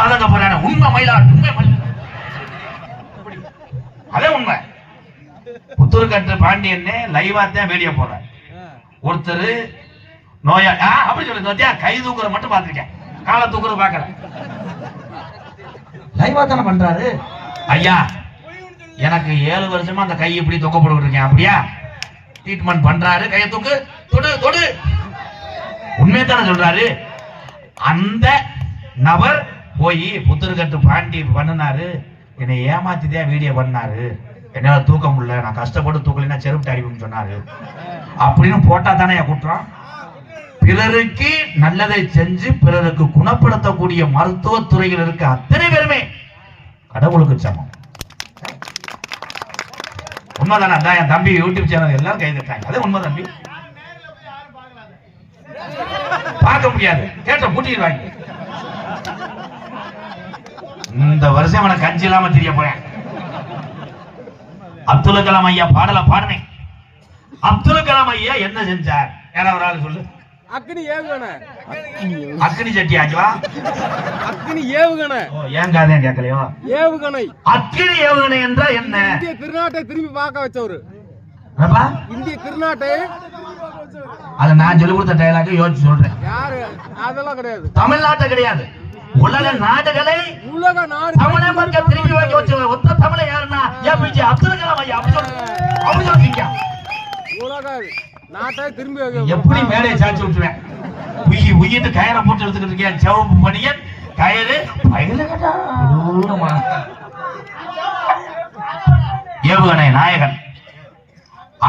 அதங்க போறான உண்மை மயிலாடு உண்மை அதே உண்மை. புத்தூர்கட்டு பாண்டியன் லைவா தான் வீடியோ போடுற ஒருத்தர் நோயா அப்படி சொல்லி கை தூக்குற மட்டும் பாத்திருக்கேன், காலை தூக்குற பாக்கல. லைவா தானே பண்றாரு. ஐயா எனக்கு 7 வருஷமா அந்த கை இப்படி தொக்க போட்டு இருக்கேன், அப்படியா ட்ரீட்மெண்ட் பண்றாரு. கையை தூக்கு, தொடு தொடு, உண்மையை தானே சொல்றாரு. அந்த நபர் போய் புத்தூர்கட்டு பாண்டி பண்ணினாரு, என்னை ஏமாத்திதான் வீடியோ பண்ணாரு, என்னால தூக்க முடியல, நான் கஷ்டப்பட்டு தூக்கலைன்னா செருப்பு அடிப்புன்னு சொன்னாரு அப்படின்னு போட்டா தானே குற்றம். பிறருக்கு நல்லதை செஞ்சு பிறருக்கு குணப்படுத்தக்கூடிய மருத்துவ துறையில் இருக்க அத்தனை பேருமே கடவுளுக்கு சமம். உண்மைதானே? அதான் என் தம்பி யூடியூப் சேனல் எல்லாரும் கைதுட்டாங்க. அதே உண்மை தம்பி. பார்க்க முடியாது, கேட்ட பூட்டிடுவாங்க. இந்த வருஷம் அவனை கஞ்சி இல்லாம தெரிய போறேன். அப்துல் கலாம் ஐயா பாடல பாடுனேன். அப்துல் கலாம் ஐயா என்ன செஞ்சார்? யாராவது ஆளு சொல்லு. அக்னி ஏவுகணை. அக்னி சட்டி ஆக்கலாம். அக்னி ஏவுகணை. ஏன் காதையும் கேட்கலையோ? ஏவுகணை. அக்னி ஏவுகணை என்றால் என்ன? இந்திய திருநாட்டை திரும்பி பார்க்க வச்சவரு. இந்திய திருநாட்டை அதை நான் சொல்லி கொடுத்த டயலாக யோசிச்சு சொல்றேன். யாரு? அதெல்லாம் கிடையாது. தமிழ்நாட்டை கிடையாது, உலக நாடுகளை உலக நாடு தமிழை மக்கள் திரும்பி வைக்க வச்ச ஒத்த தமிழை யாருன்னா ஏபிஜே அப்துல் கலாம் ஐயா. அப்படி சொல்றீங்க. உலக நாட்டை திரும்பி எப்படி மேடையை சாட்சி விட்டுருவேன். உயிட்டு கயிறை போட்டு எடுத்துக்கிட்டு இருக்கேன். சிவப்பு பணியன் கயிறு ஏவுகணை நாயகன்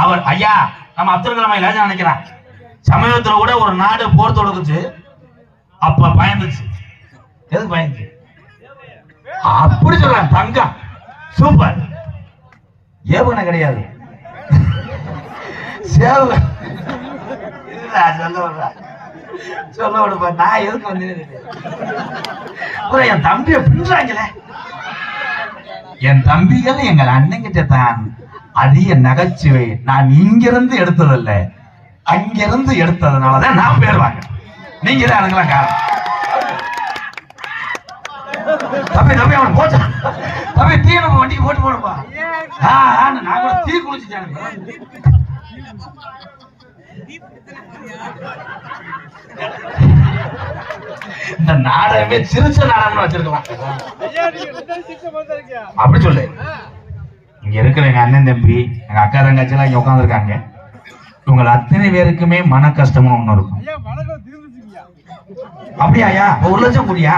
அவர் ஐயா. நம்ம அப்துல் கலாம் ஐயா நினைக்கிறான். சமீபத்தில் கூட ஒரு நாடு போர் தொடுக்குச்சு, அப்ப பயந்துச்சு. எதுக்கு பயந்துச்சு? அப்படி சொல்றான். தங்கம் சூப்பர். ஏவுகணை கிடையாது, சொல்ல விடுப்பா. நான் எதுக்கு வந்தேன்? என் தம்பியை பின்றாங்களே. என் தம்பிகள் எங்கள் அண்ணங்கிட்ட தான் அதிக நகைச்சுவை. நான் இங்கிருந்து எடுத்ததில்ல, அங்கிருந்து எடுத்ததுனாலதான் நான் பேர் வாங்க. நீங்க தான் அதுக்கெல்லாம் காரணம். தம்பி தம்பி அவன் போச்சா தம்பி, தீ நம்ம வண்டிக்கு போட்டு போடுப்பா. நான் கூட தீ குளிச்சுட்டேன். இந்த நாடகமே சிரிச்ச நாடகம் வச்சிருக்கலாம். அப்படி சொல்லு. இங்க இருக்கிற எங்க அண்ணன் தம்பி, எங்க அக்கா தங்கச்சி எல்லாம் இங்க உட்கார்ந்து இருக்காங்க. இவங்க அத்தனை பேருக்குமே மன கஷ்டம்னு ஒண்ணு இருக்கும். அப்படியா? 1 லட்சம் கூடியா?